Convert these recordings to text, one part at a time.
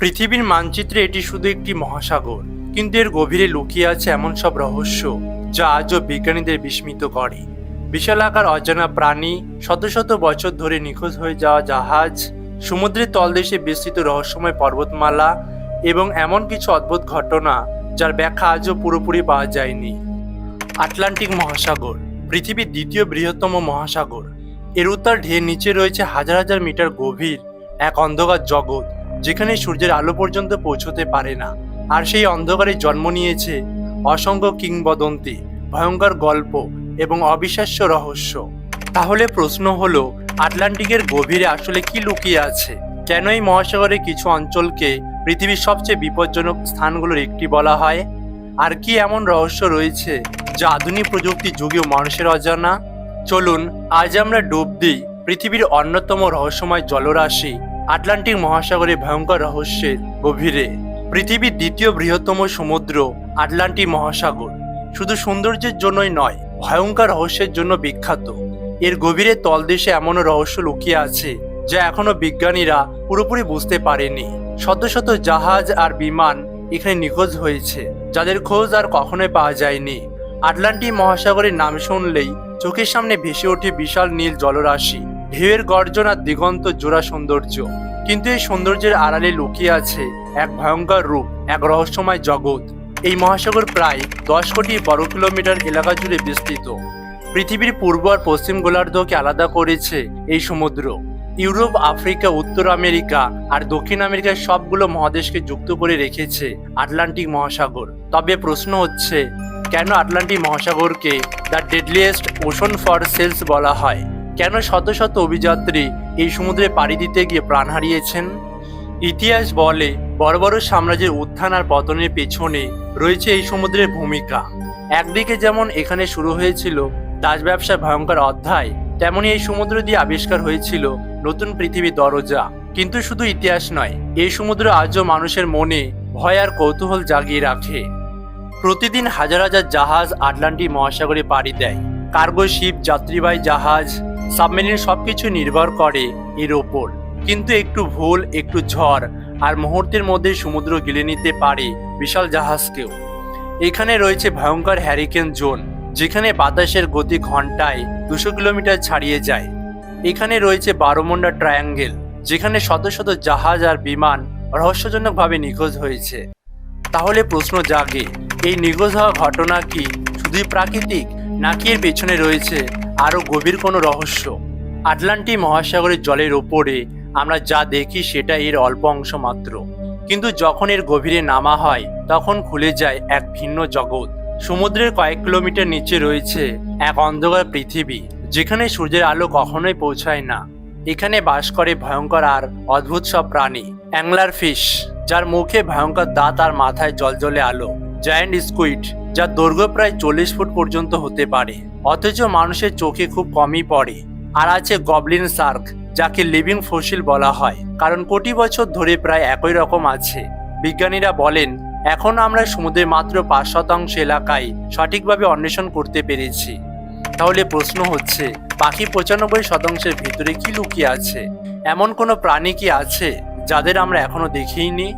পৃথিবীর মানচিত্রে এটি শুধু একটি মহাসাগর, কিন্তু এর গভীরে লুকিয়ে আছে এমন সব রহস্য যা আজও বিজ্ঞানীদের বিস্মিত করে। বিশালাকার অজানা প্রাণী, শত শত বছর ধরে নিখোঁজ হয়ে যাওয়া জাহাজ, সমুদ্রের তলদেশে বিস্তৃত রহস্যময় পর্বতমালা এবং এমন কিছু অদ্ভুত ঘটনা যার ব্যাখ্যা আজও পুরোপুরি পাওয়া যায়নি। আটলান্টিক মহাসাগর পৃথিবীর দ্বিতীয় বৃহত্তম মহাসাগর। এর উত্তর ঢের নিচে রয়েছে হাজার হাজার মিটার গভীর এক অন্ধকার জগৎ, যেখানে সূর্যের আলো পর্যন্ত পৌঁছতে পারে না। আর সেই অন্ধকারে জন্ম নিয়েছে অসংখ্য কিংবদন্তি, ভয়ঙ্কর গল্প এবং অবিশ্বাস্য রহস্য। তাহলে প্রশ্ন হলো, আটলান্টিকের গভীরে আসলে কি লুকিয়ে আছে? কেন এই মহাসাগরের কিছু অঞ্চলকে পৃথিবীর সবচেয়ে বিপজ্জনক স্থানগুলোর একটি বলা হয়? আর কি এমন রহস্য রয়েছে যা আধুনিক প্রযুক্তি যুগেও মানুষের অজানা? চলুন আজ আমরা ডুব দিই পৃথিবীর অন্যতম রহস্যময় জলরাশি আটলান্টিক মহাসাগরের ভয়ঙ্কর রহস্যের গভীরে। পৃথিবীর দ্বিতীয় বৃহত্তম সমুদ্র আটলান্টিক মহাসাগর শুধু সৌন্দর্যের জন্যই নয়, ভয়ঙ্কর রহস্যের জন্য বিখ্যাত। এর গভীরে তলদেশে এমনও রহস্য লুকিয়ে আছে যা এখনো বিজ্ঞানীরা পুরোপুরি বুঝতে পারেনি। শত শত জাহাজ আর বিমান এখানে নিখোঁজ হয়েছে, যাদের খোঁজ আর কখনোই পাওয়া যায়নি। আটলান্টিক মহাসাগরের নাম শুনলেই চোখের সামনে ভেসে ওঠে বিশাল নীল জলরাশি, ঢেউয়ের গর্জন আর দিগন্ত জোড়া সৌন্দর্য। কিন্তু এই সৌন্দর্যের আড়ালে লুকিয়ে আছে এক ভয়ঙ্কর রূপ, এক রহস্যময় জগৎ। এই মহাসাগর প্রায় 10 কোটি বর্গ কিলোমিটার এলাকা জুড়ে বিস্তৃত। পৃথিবীর পূর্ব আর পশ্চিম গোলার্ধকে আলাদা করেছে এই সমুদ্র। ইউরোপ, আফ্রিকা, উত্তর আমেরিকা আর দক্ষিণ আমেরিকার সবগুলো মহাদেশকে যুক্ত করে রেখেছে আটলান্টিক মহাসাগর। তবে প্রশ্ন হচ্ছে, কেন আটলান্টিক মহাসাগরকে the deadliest ocean for sailors বলা হয়? কেন শত শত অভিযাত্রী এই সমুদ্রে পাড়ি দিতে গিয়ে প্রাণ হারিয়েছেন? ইতিহাস বলে, বড় বড় সাম্রাজ্যের উত্থান আর পতনের পেছনে রয়েছে এই সমুদ্রের ভূমিকা। একদিকে যেমন এখানে শুরু হয়েছিল দাস ব্যবসার ভয়ঙ্কর অধ্যায়, তেমনি এই সমুদ্র দিয়ে আবিষ্কার হয়েছিল নতুন পৃথিবীর দরজা। কিন্তু শুধু ইতিহাস নয়, এই সমুদ্র আজও মানুষের মনে ভয় আর কৌতূহল জাগিয়ে রাখে। প্রতিদিন হাজার হাজার জাহাজ আটলান্টিক মহাসাগরে পাড়ি দেয়। কার্গো শিপ, যাত্রীবাহী জাহাজ, সাবমেরিন সবকিছু নির্ভর করে এর ওপর। কিন্তু একটু ভুল, একটু ঝড় আর মুহূর্তের মধ্যে সমুদ্র গিলে নিতে পারে বিশাল জাহাজকেও। এখানে রয়েছে ভয়ঙ্কর হ্যারিকেন জোন, যেখানে বাতাসের গতি ঘন্টায় 200 কিলোমিটার ছাড়িয়ে যায়। এখানে রয়েছে বারোমুন্ডা ট্রায়াঙ্গেল, যেখানে শত শত জাহাজ আর বিমান রহস্যজনকভাবে নিখোঁজ হয়েছে। তাহলে প্রশ্ন জাগে, এই নিখোঁজ হওয়া ঘটনা কি শুধুই প্রাকৃতিক, নাকি এর পেছনে রয়েছে আরও গভীর কোনো রহস্য? আটলান্টিক মহাসাগরের জলের ওপরে আমরা যা দেখি সেটা এর অল্প অংশ মাত্র, কিন্তু যখন এর গভীরে নামা হয় তখন খুলে যায় এক ভিন্ন জগৎ। সমুদ্রের কয়েক কিলোমিটার নিচে রয়েছে এক অন্ধকার পৃথিবী, যেখানে সূর্যের আলো কখনোই পৌঁছায় না। এখানে বাস করে ভয়ঙ্কর আর অদ্ভুত সব প্রাণী। অ্যাংলার ফিশ, যার মুখে ভয়ঙ্কর দাঁত আর মাথায় জ্বলজ্বলে আলো; জায়ান্ট স্কুইড, যার দৈর্ঘ্য প্রায় 40 ফুট পর্যন্ত হতে পারে, অথচ মানুষের চোখে খুব কমই পড়ে। আর আছে গবলিন শার্ক, যাকে লিভিং ফসিল বলা হয়, কারণ কোটি বছর ধরে প্রায় একই রকম আছে। বিজ্ঞানীরা বলেন, এখন আমরা সমুদ্রের মাত্র 5% এলাকায় সঠিকভাবে অন্বেষণ করতে পেরেছি। তাহলে প্রশ্ন হচ্ছে, বাকি 95% ভিতরে কি লুকিয়ে আছে? এমন কোনো প্রাণী কি আছে যাদের আমরা এখনো দেখিনি?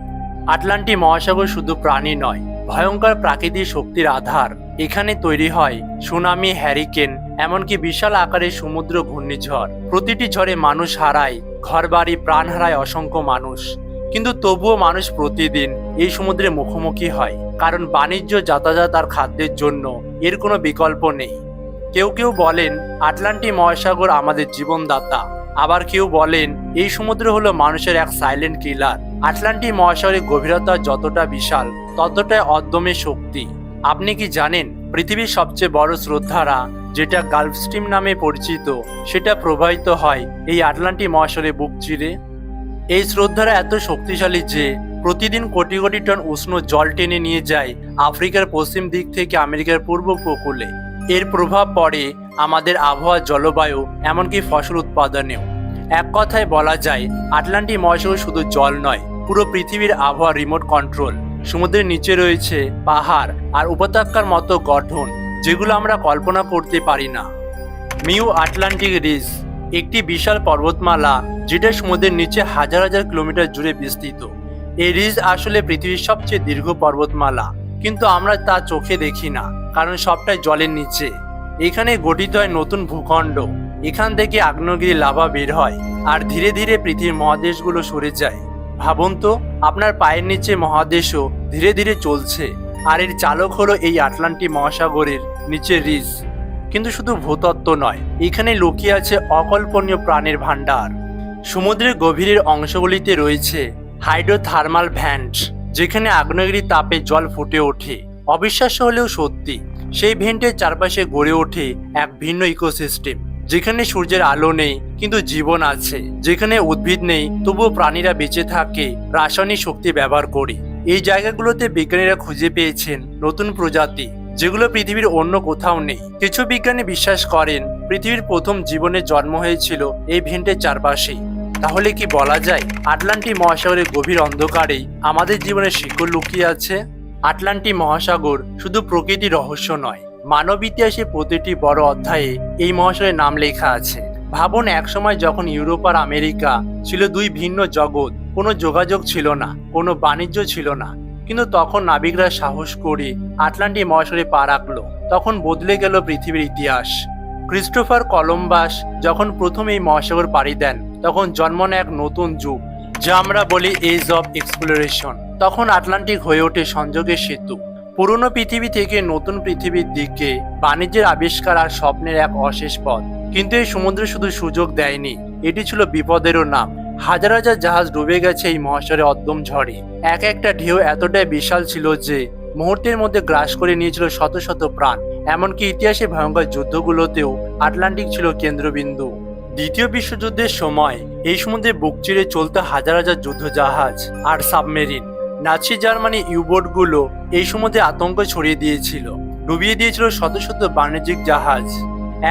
আটলান্টিক মহাসাগর শুধু প্রাণী নয়, ভয়ঙ্কর প্রাকৃতিক শক্তির আধার। এখানে তৈরি হয় সুনামি, হ্যারিকেন, এমনকি বিশাল আকারের সমুদ্র ঘূর্ণিঝড়। প্রতিটি ঝড়ে মানুষ হারায় ঘরবাড়ি, প্রাণ হারায় অসংখ্য মানুষ। কিন্তু তবুও মানুষ প্রতিদিন এই সমুদ্রের মুখোমুখি হয়, কারণ বাণিজ্য, যাতায়াত আর খাদ্যের জন্য এর কোনো বিকল্প নেই। কেউ কেউ বলেন আটলান্টিক মহাসাগর আমাদের জীবনদাতা, আবার কেউ বলেন এই সমুদ্র হলো মানুষের এক সাইলেন্ট কিলার। আটলান্টিক মহাসাগরের গভীরতা যতটা বিশাল, ততটাই অদম্য শক্তি। আপনি কি জানেন, পৃথিবীর সবচেয়ে বড় স্রোতধারা, যেটা গালফ স্ট্রিম নামে পরিচিত, সেটা প্রবাহিত হয় এই আটলান্টিক মহাসাগরের বুক চিরে? এই স্রোতধারা এত শক্তিশালী যে প্রতিদিন কোটি কোটি টন উষ্ণ জল টেনে নিয়ে যায় আফ্রিকার পশ্চিম দিক থেকে আমেরিকার পূর্ব উপকূলে। এর প্রভাব পড়ে আমাদের আবহাওয়া, জলবায়ু, এমনকি ফসল উৎপাদনেও। এক কথায় বলা যায়, আটলান্টিক মহাসাগর শুধু জল নয়, পুরো পৃথিবীর আবহাওয়া রিমোট কন্ট্রোল। সমুদ্রের নিচে রয়েছে পাহাড় আর উপত্যকার মতো গঠন, যেগুলো আমরা কল্পনা করতে পারি না। মিউ আটলান্টিক রিজ, একটি বিশাল পর্বতমালা যেটা সমুদ্রের নিচে হাজার হাজার কিলোমিটার জুড়ে বিস্তৃত। এই রিজ আসলে পৃথিবীর সবচেয়ে দীর্ঘ পর্বতমালা, কিন্তু আমরা তা চোখে দেখি না, কারণ সবটাই জলের নিচে। এখানে গঠিত হয় নতুন ভূখণ্ড। এখান থেকে আগ্নেয়গিরি লাভা বের হয় আর ধীরে ধীরে পৃথিবীর মহাদেশগুলো সরে যায়। ভাবুন তো, আপনার পায়ের নিচে মহাদেশও ধীরে ধীরে চলছে, আর এর চালক হলো এই আটলান্টিক মহাসাগরের নিচের রিজ। কিন্তু শুধু ভূতত্ত্ব নয়, এখানে লুকিয়ে আছে অকল্পনীয় প্রাণের ভাণ্ডার। সমুদ্রের গভীরের অংশগুলিতে রয়েছে হাইড্রোথার্মাল ভ্যান্ট, যেখানে আগ্নেয়গিরির তাপে জল ফুটে ওঠে। অবিশ্বাস্য হলেও সত্যি, সেই ভেন্টের চারপাশে গড়ে ওঠে এক ভিন্ন ইকোসিস্টেম, যেখানে সূর্যের আলো নেই কিন্তু জীবন আছে, যেখানে উদ্ভিদ নেই তবুও প্রাণীরা বেঁচে থাকে রাসায়নিক শক্তি ব্যবহার করে। এই জায়গাগুলোতে বিজ্ঞানীরা খুঁজে পেয়েছেন নতুন প্রজাতি, যেগুলো পৃথিবীর অন্য কোথাও নেই। কিছু বিজ্ঞানী বিশ্বাস করেন পৃথিবীর প্রথম জীবনের জন্ম হয়েছিল এই ভেন্টের চারপাশে। তাহলে কি বলা যায় আটলান্টিক মহাসাগরের গভীর অন্ধকারেই আমাদের জীবনের শিকড় লুকিয়ে আছে? আটলান্টিক মহাসাগর শুধু প্রকৃতির রহস্য নয়, মানব ইতিহাসে প্রতিটি বড় অধ্যায়ে এই মহাসাগরের নাম লেখা আছে। ভাবুন, একসময় যখন ইউরোপ আর আমেরিকা ছিল দুই ভিন্ন জগৎ, কোনো যোগাযোগ ছিল না, কোনো বাণিজ্য ছিল না, কিন্তু তখন নাবিকরা সাহস করে আটলান্টিক মহাসাগরে পা রাখলো। তখন বদলে গেল পৃথিবীর ইতিহাস। ক্রিস্টোফার কলম্বাস যখন প্রথম এই মহাসাগর পাড়ি দেন, তখন জন্ম নেয় এক নতুন যুগ, যা আমরা বলি এজ অফ এক্সপ্লোরেশন। তখন আটলান্টিক হয়ে ওঠে সংযোগের সেতু, পুরনো পৃথিবী থেকে নতুন পৃথিবীর দিকে বাণিজ্যের আবিষ্কার আর স্বপ্নের এক অশেষ পথ। কিন্তু এই সমুদ্র শুধু সুযোগ দেয়নি, এটি ছিল বিপদেরও নাম। হাজার হাজার জাহাজ ডুবে গেছে এই মহাসাগরে অদ্যম ঝড়ে। এক একটা ঢেউ এতটাই বিশাল ছিল যে মুহূর্তের মধ্যে গ্রাস করে নিয়েছিল শত শত প্রাণ। এমনকি ইতিহাসে ভয়ঙ্কর যুদ্ধগুলোতেও আটলান্টিক ছিল কেন্দ্রবিন্দু। দ্বিতীয় বিশ্বযুদ্ধের সময় এই সমুদ্রে বুক চিরে চলতে হাজার হাজার যুদ্ধ জাহাজ আর সাবমেরিন। নাৎসি জার্মানি ইউবোটগুলো এই সমুদ্রে আতঙ্ক ছড়িয়ে দিয়েছিল, ডুবিয়ে দিয়েছিল শত শত বাণিজ্যিক জাহাজ।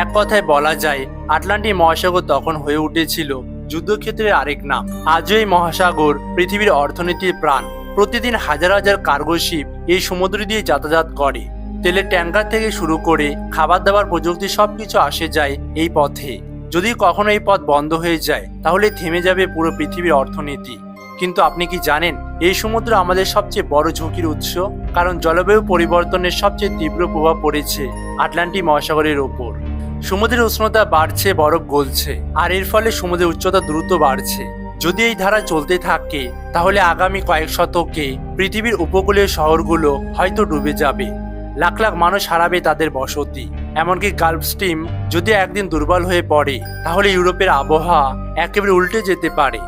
এক কথায় বলা যায় আটলান্টিক মহাসাগর তখন হয়ে উঠেছিল যুদ্ধক্ষেত্রের আরেক নাম। আজও এই মহাসাগর পৃথিবীর অর্থনীতির প্রাণ। প্রতিদিন হাজার হাজার কার্গো শিপ এই সমুদ্র দিয়ে যাতায়াত করে। তেলের ট্যাঙ্কার থেকে শুরু করে খাবার দাবার প্রযুক্তি সবকিছু আসে যায় এই পথে। যদি কখনো এই পথ বন্ধ হয়ে যায়, তাহলে থেমে যাবে পুরো পৃথিবীর অর্থনীতি। কিন্তু আপনি কি জানেন এই সমুদ্র আমাদের সবচেয়ে বড় ঝুঁকির উৎস? কারণ জলবায়ু পরিবর্তনের সবচেয়ে তীব্র প্রভাব পড়েছে আটলান্টিক মহাসাগরের ওপর। সমুদ্রের উষ্ণতা বাড়ছে, বরফ গলছে, আর এর ফলে সমুদ্রের উচ্চতা দ্রুত বাড়ছে। যদি এই ধারা চলতে থাকে, তাহলে আগামী কয়েক শতকে পৃথিবীর উপকূলীয় শহরগুলো হয়তো ডুবে যাবে। লাখ লাখ মানুষ হারাবে তাদের বসতি। এমনকি গালফ স্ট্রিম যদি একদিন দুর্বল হয়ে পড়ে, তাহলে ইউরোপের আবহাওয়া একেবারে উল্টে যেতে পারে।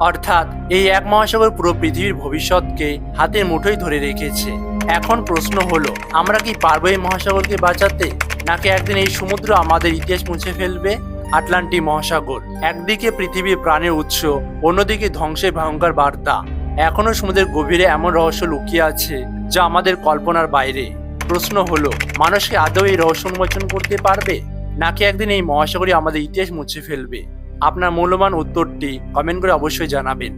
অর্থাৎ এই এক মহাসাগর পুরো পৃথিবীর ভবিষ্যৎকে হাতের মুঠোয় ধরে রেখেছে। এখন প্রশ্ন হলো, আমরা কি পারবো এই মহাসাগরকে বাঁচাতে, নাকি একদিন এই সমুদ্র আমাদের ইতিহাস মুছে ফেলবে? আটলান্টিক মহাসাগর একদিকে পৃথিবীর প্রাণের উৎস, অন্যদিকে ধ্বংসের ভয়ঙ্কর বার্তা। এখনো সমুদ্রের গভীরে এমন রহস্য লুকিয়ে আছে যা আমাদের কল্পনার বাইরে। প্রশ্ন হলো, মানুষকে আদৌ এই রহস্য উন্মোচন করতে পারবে, নাকি একদিন এই মহাসাগরই আমাদের ইতিহাস মুছে ফেলবে? আপনার মূল্যবান উত্তরটি কমেন্ট করে অবশ্যই জানাবেন।